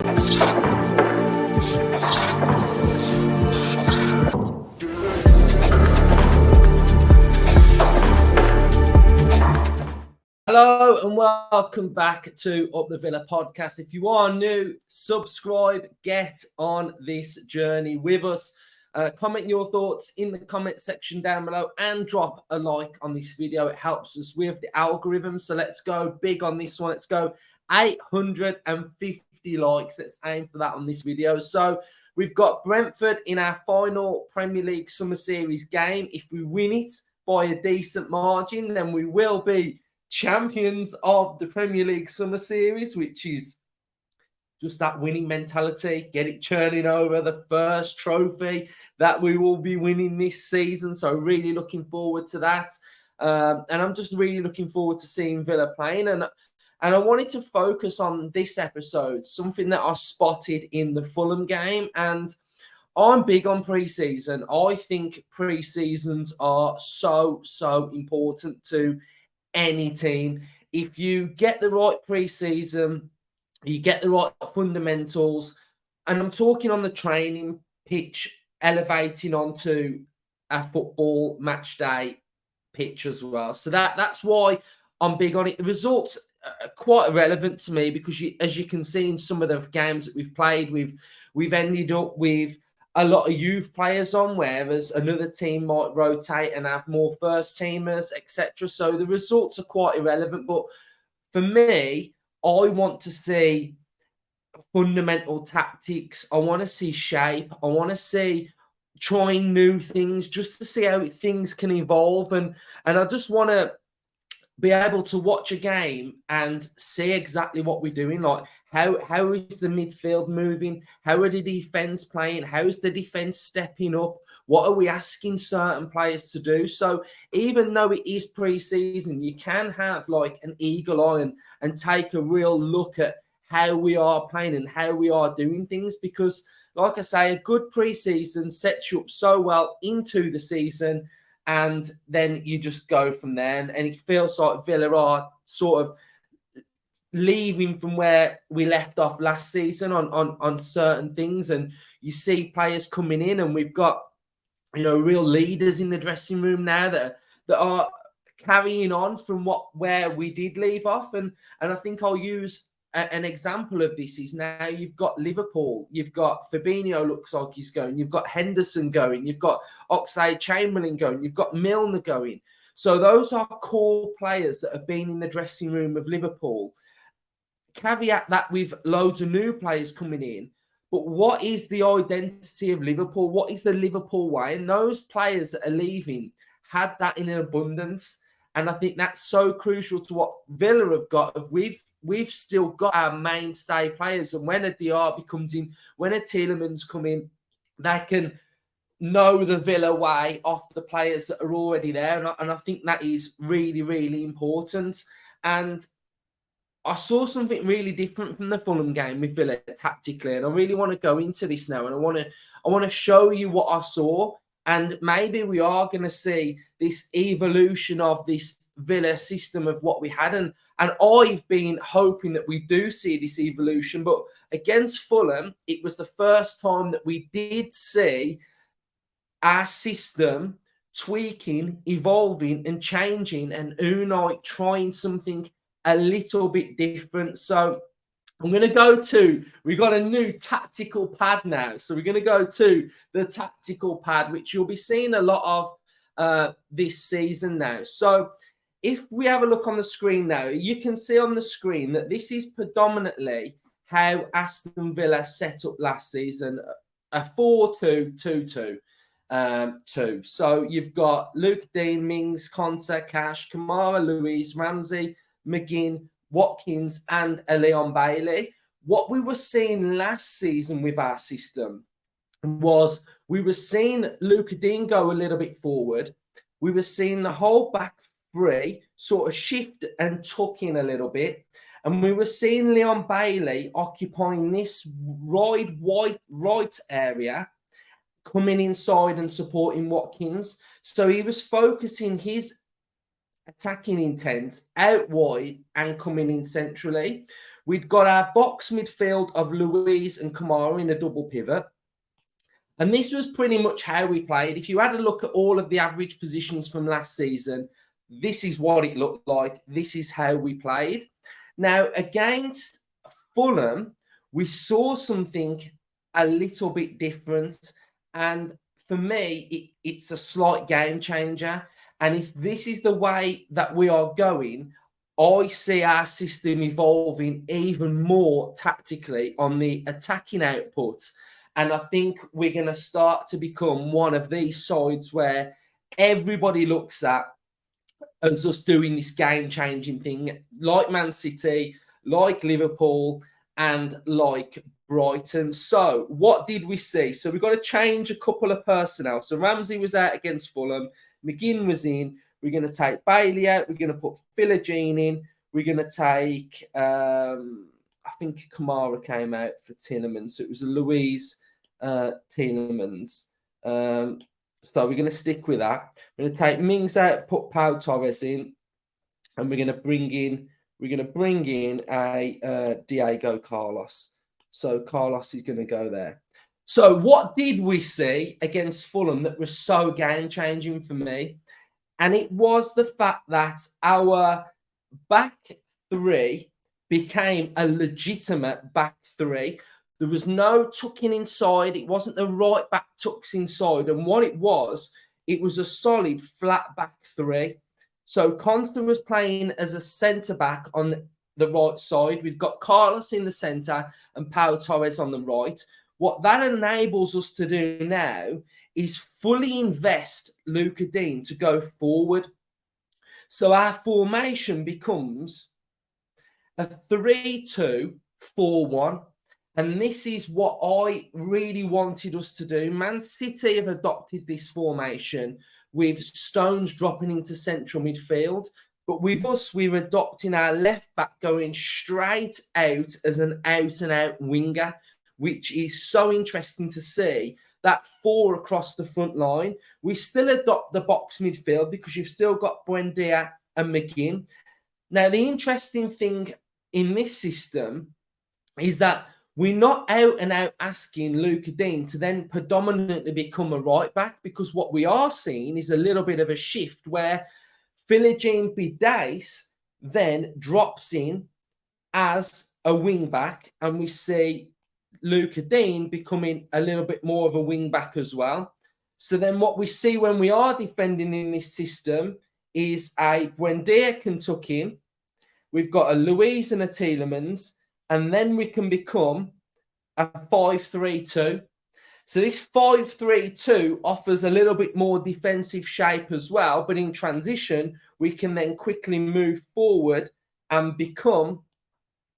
Hello and welcome back to Up the Villa podcast. If you are new, subscribe, get on this journey with us. Comment your thoughts in the comment section down below and drop a like on this video. It helps us with the algorithm. So let's go big on this one. Let's go 850 likes. Let's aim for that on this video. So we've got Brentford in our final Premier League Summer Series game. If we win it by a decent margin, then we will be champions of the Premier League Summer Series, which is just that winning mentality, get it churning over, the first trophy that we will be winning this season. So really looking forward to that. And I'm just really looking forward to seeing Villa playing. And I wanted to focus on this episode, something that I spotted in the Fulham game. And I'm big on pre-season. I think pre-seasons are so important to any team. If you get the right pre-season, you get the right fundamentals, and I'm talking on the training pitch, elevating onto a football match day pitch as well. So that's why I'm big on it. The results are quite irrelevant to me because as you can see in some of the games that we've played, we've ended up with a lot of youth players on, whereas another team might rotate and have more first teamers, etc. So the results are quite irrelevant. But for me, I want to see fundamental tactics. I want to see shape. I want to see trying new things just to see how things can evolve. And I just want to be able to watch a game and see exactly what we're doing. Like how is the midfield moving? How are the defense playing? How is the defense stepping up? What are we asking certain players to do? So even though it is pre-season, you can have like an eagle eye and take a real look at how we are playing and how we are doing things. Because like I say, a good pre-season sets you up so well into the season. And then you just go from there. And it feels like Villa are sort of leaving from where we left off last season on certain things. And you see players coming in, and we've got, real leaders in the dressing room now that are carrying on from where we did leave off. And I think I'll use an example of this is now you've got Liverpool, you've got Fabinho looks like he's going, you've got Henderson going, you've got Oxlade-Chamberlain going, you've got Milner going. So those are core players that have been in the dressing room of Liverpool. Caveat that with loads of new players coming in, but what is the identity of Liverpool? What is the Liverpool way? And those players that are leaving had that in an abundance. And I think that's so crucial to what Villa have got. We've still got our mainstay players. And when a Diaby comes in, when a Tielemans come in, they can know the Villa way off the players that are already there. And I think that is really, really important. And I saw something really different from the Fulham game with Villa tactically. And I really want to go into this now. And I want to show you what I saw. And maybe we are going to see this evolution of this Villa system of what we had. And I've been hoping that we do see this evolution. But against Fulham, it was the first time that we did see our system tweaking, evolving and changing. And Unai trying something a little bit different. So I'm going to go to, we've got a new tactical pad now. So we're going to go to the tactical pad, which you'll be seeing a lot of this season now. So if we have a look on the screen now, you can see on the screen that this is predominantly how Aston Villa set up last season, a 4-2-2-2. So you've got Luke Dean, Mings, Conte, Cash, Kamara, Luiz, Ramsey, McGinn, Watkins and Leon Bailey. What we were seeing last season with our system was we were seeing Luke Dean go a little bit forward. We were seeing the whole back three sort of shift and tuck in a little bit. And we were seeing Leon Bailey occupying this right area, coming inside and supporting Watkins. So he was focusing his attacking intent out wide and coming in centrally. we'd got our box midfield of Luiz and Kamara in a double pivot. And this was pretty much how we played. If you had a look at all of the average positions from last season, this is what it looked like. This is how we played. Now, against Fulham, we saw something a little bit different. And for me, it's a slight game changer. And if this is the way that we are going, I see our system evolving even more tactically on the attacking output. And I think we're going to start to become one of these sides where everybody looks at as us doing this game-changing thing, like Man City, like Liverpool, and like Brighton. So what did we see? So we've got to change a couple of personnel. So Ramsey was out against Fulham. McGinn was in. We're going to take Bailey out. We're going to put Philogene in. We're going to take, I think Kamara came out for Tielemans. So it was a Luiz Tielemans. So we're going to stick with that. We're going to take Mings out, put Pau Torres in, and we're going to bring in a Diego Carlos. So Carlos is going to go there. So what did we see against Fulham that was so game-changing for me? And it was the fact that our back three became a legitimate back three. There was no tucking inside. It wasn't the right back tucks inside. And what it was a solid flat back three. So Conte was playing as a centre-back on the right side. We've got Carlos in the centre and Pau Torres on the right. What that enables us to do now is fully invest Luca Dean to go forward. So our formation becomes a 3-2-4-1. And this is what I really wanted us to do. Man City have adopted this formation with Stones dropping into central midfield. But with us, we're adopting our left back going straight out as an out-and-out winger, which is so interesting to see. That four across the front line. We still adopt the box midfield because you've still got Buendia and McGinn. Now, the interesting thing in this system is that we're not out and out asking Luca Dean to then predominantly become a right back, because what we are seeing is a little bit of a shift where Philogene Bidace then drops in as a wing back, and we see Luca Dean becoming a little bit more of a wing back as well. So then what we see when we are defending in this system is a Buendia can tuck in. We've got a Luiz and a Tielemans, and then we can become a 5-3-2. So this 5-3-2 offers a little bit more defensive shape as well, but in transition, we can then quickly move forward and become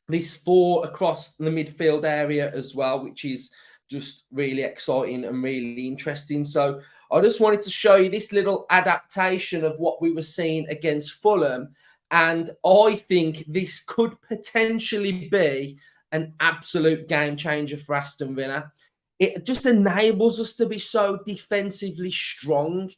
this four across the midfield area as well, which is just really exciting and really interesting. So I just wanted to show you this little adaptation of what we were seeing against Fulham. And I think this could potentially be an absolute game changer for Aston Villa. It just enables us to be so defensively strong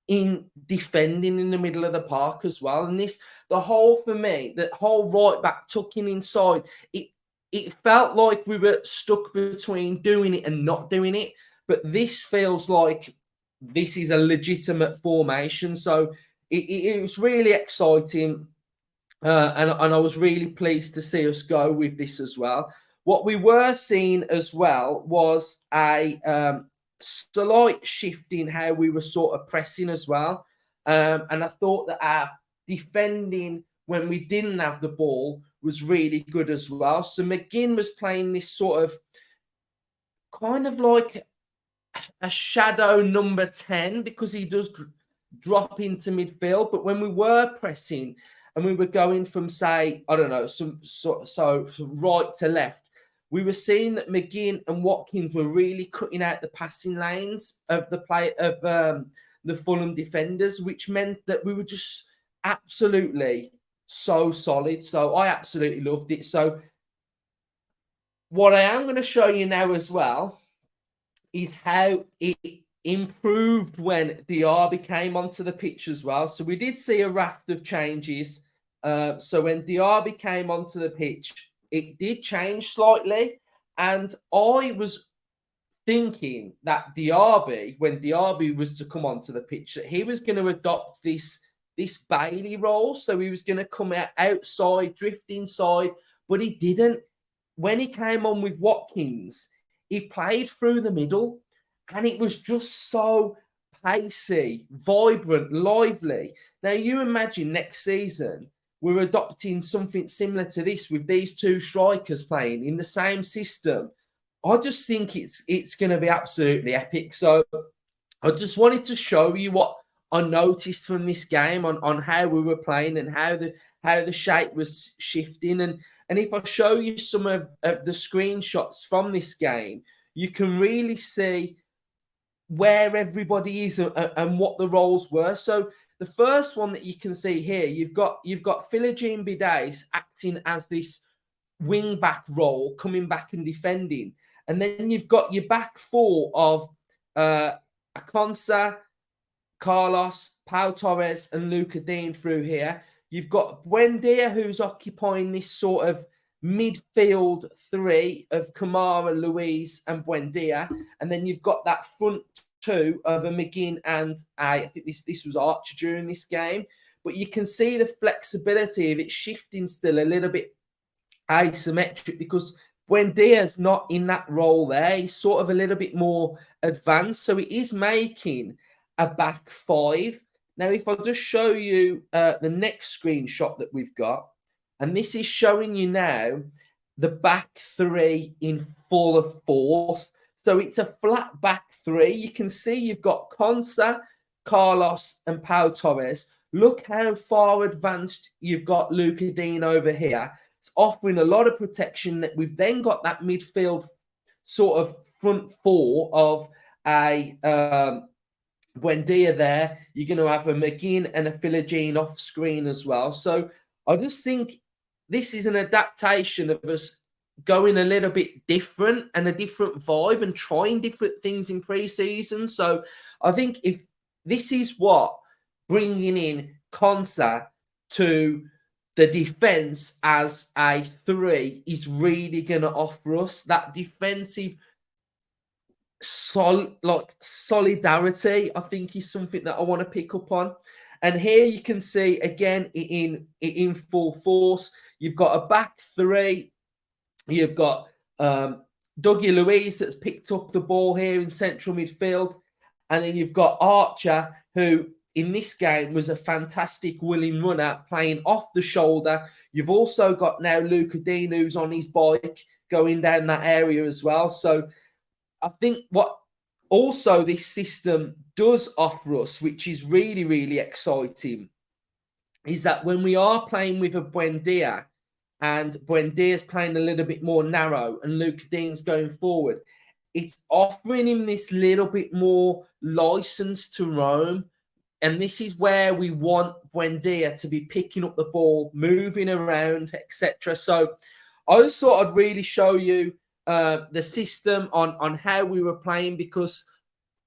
in defending in the middle of the park as well. And the whole right back tucking inside, it felt like we were stuck between doing it and not doing it. But this feels like this is a legitimate formation. So it was really exciting. And I was really pleased to see us go with this as well. What we were seeing as well was a slight shift in how we were sort of pressing as well. And I thought that our defending when we didn't have the ball was really good as well. So McGinn was playing this sort of kind of like a shadow number 10, because he does drop into midfield. But when we were pressing and we were going from, say, I don't know, so from right to left, we were seeing that McGinn and Watkins were really cutting out the passing lanes of the Fulham defenders, which meant that we were just absolutely so solid. So I absolutely loved it. So what I am going to show you now as well is how it improved when Diaby came onto the pitch as well. So we did see a raft of changes. So when Diaby came onto the pitch, it did change slightly. And I was thinking that Diaby, when Diaby was to come onto the pitch, that he was going to adopt this Bailey role. So he was going to come outside, drift inside, but he didn't. When he came on with Watkins, he played through the middle, and it was just so pacey, vibrant, lively. Now, you imagine next season, we're adopting something similar to this with these two strikers playing in the same system. I just think it's going to be absolutely epic. So I just wanted to show you what I noticed from this game on how we were playing and how the shape was shifting. And if I show you some of the screenshots from this game, you can really see where everybody is and what the roles were. So the first one that you can see here, you've got Philogene Bidace acting as this wing back role, coming back and defending. And then you've got your back four of Akonsa, Carlos, Pau Torres, and Luca Dean through here. You've got Buendia, who's occupying this sort of midfield three of Kamara, Luiz, and Buendia. And then you've got that front two of a McGinn and I think this was Archer during this game. But you can see the flexibility of it shifting still a little bit asymmetric because Buendia's not in that role there. He's sort of a little bit more advanced. So it is making a back five. Now, if I just show you the next screenshot that we've got, and this is showing you now the back three in full force. So it's a flat back three. You can see you've got Konsa, Carlos, and Pau Torres. Look how far advanced you've got Luca Dean over here. It's offering a lot of protection. That we've then got that midfield sort of front four of a Buendia there. You're going to have a McGinn and a Philogene off screen as well. So I just think this is an adaptation of us going a little bit different and a different vibe and trying different things in pre-season. So I think if this is what bringing in Konsa to the defense as a three is really going to offer us, that defensive solidarity, I think, is something that I want to pick up on. And here you can see again in full force. You've got a back three. You've got Dougie Luiz that's picked up the ball here in central midfield, and then you've got Archer, who in this game was a fantastic willing runner playing off the shoulder. You've also got now Luca Dean, who's on his bike going down that area as well. So I think what also this system does offer us, which is really, really exciting, is that when we are playing with a Buendia and Buendia's playing a little bit more narrow and Luca Dean's going forward, it's offering him this little bit more license to roam. And this is where we want Buendia to be picking up the ball, moving around, etc. So I just thought I'd really show you the system on how we were playing, because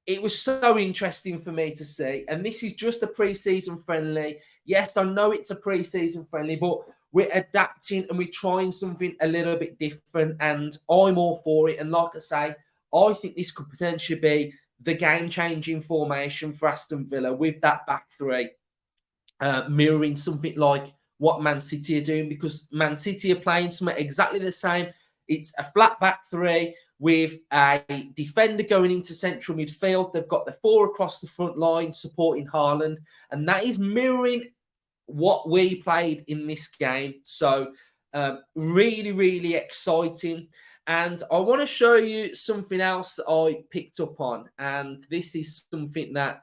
it was so interesting for me to see. And this is just a pre-season friendly. Yes, I know it's a pre-season friendly, but we're adapting and we're trying something a little bit different. And I'm all for it. And like I say, I think this could potentially be the game-changing formation for Aston Villa with that back three, mirroring something like what Man City are doing, because Man City are playing something exactly the same. It's a flat back three with a defender going into central midfield. They've got the four across the front line supporting Haaland, and that is mirroring what we played in this game. So really, really exciting. And I want to show you something else that I picked up on. And this is something that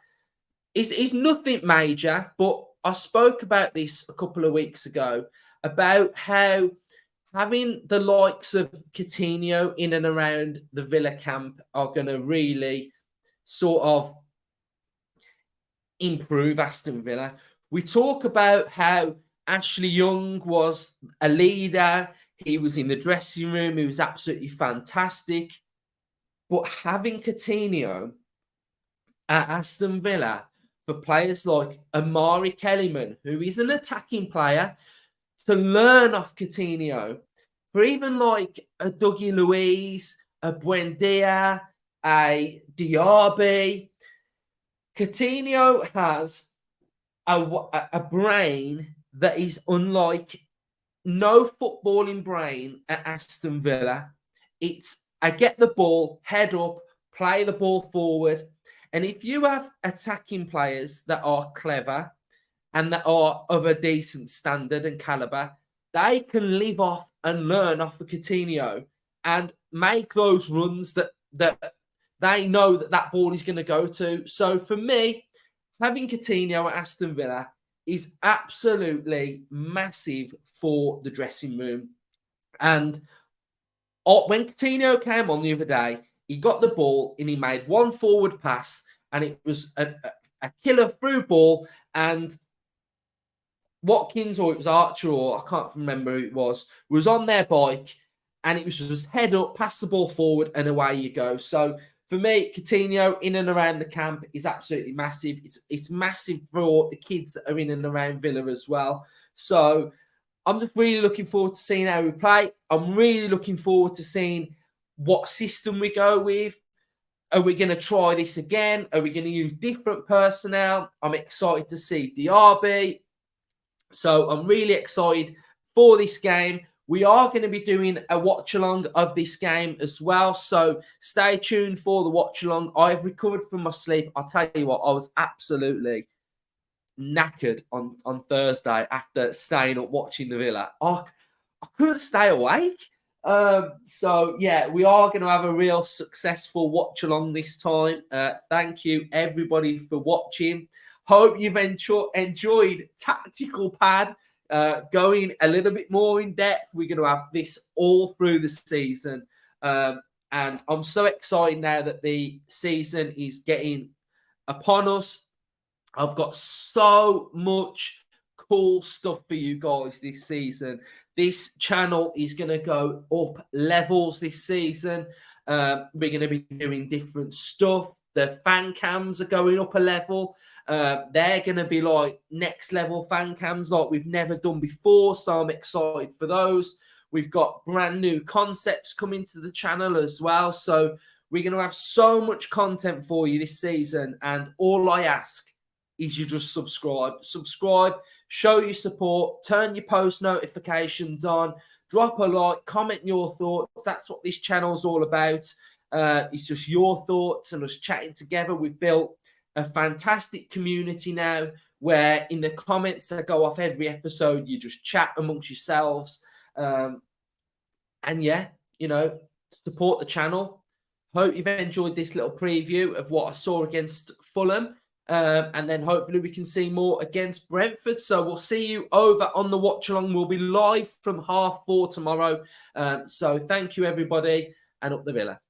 is nothing major, but I spoke about this a couple of weeks ago about how having the likes of Coutinho in and around the Villa camp are going to really sort of improve Aston Villa. We talk about how Ashley Young was a leader. He was in the dressing room. He was absolutely fantastic. But having Coutinho at Aston Villa for players like Amari Kellyman, who is an attacking player, to learn off Coutinho, for even like a Dougie Luiz, a Buendia, a Diaby, Coutinho has a brain that is unlike no footballing brain at Aston Villa. It's I get the ball, head up, play the ball forward. And if you have attacking players that are clever and that are of a decent standard and caliber, they can live off and learn off of Coutinho and make those runs that they know that ball is going to go to. So for me, having Coutinho at Aston Villa is absolutely massive for the dressing room. And when Coutinho came on the other day, he got the ball and he made one forward pass, and it was a killer through ball. And Watkins, or it was Archer, or I can't remember who it was on their bike, and it was just head up, pass the ball forward, and away you go. So for me, Coutinho in and around the camp is absolutely massive. It's massive for the kids that are in and around Villa as well. So I'm just really looking forward to seeing how we play. I'm really looking forward to seeing what system we go with. Are we going to try this again? Are we going to use different personnel? I'm excited to see Diaby. So I'm really excited for this game. We are going to be doing a watch-along of this game as well. So stay tuned for the watch-along. I've recovered from my sleep. I'll tell you what, I was absolutely knackered on Thursday after staying up watching the Villa. I couldn't stay awake. So, yeah, we are going to have a real successful watch-along this time. Thank you, everybody, for watching. Hope you've enjoyed Tactical Pad. Going a little bit more in depth. We're going to have this all through the season. And I'm so excited now that the season is getting upon us. I've got so much cool stuff for you guys this season. This channel is going to go up levels this season. We're going to be doing different stuff. The fan cams are going up a level. They're going to be like next level fan cams like we've never done before. So I'm excited for those. We've got brand new concepts coming to the channel as well. So we're going to have so much content for you this season. And all I ask is you just subscribe, show your support, turn your post notifications on, drop a like, comment your thoughts. That's what this channel is all about. It's just your thoughts and us chatting together. We've built a fantastic community now where in the comments that go off every episode, you just chat amongst yourselves. And yeah, support the channel. Hope you've enjoyed this little preview of what I saw against Fulham. And then hopefully we can see more against Brentford. So we'll see you over on the watch along. We'll be live from 4:30 tomorrow. So thank you, everybody, and up the Villa.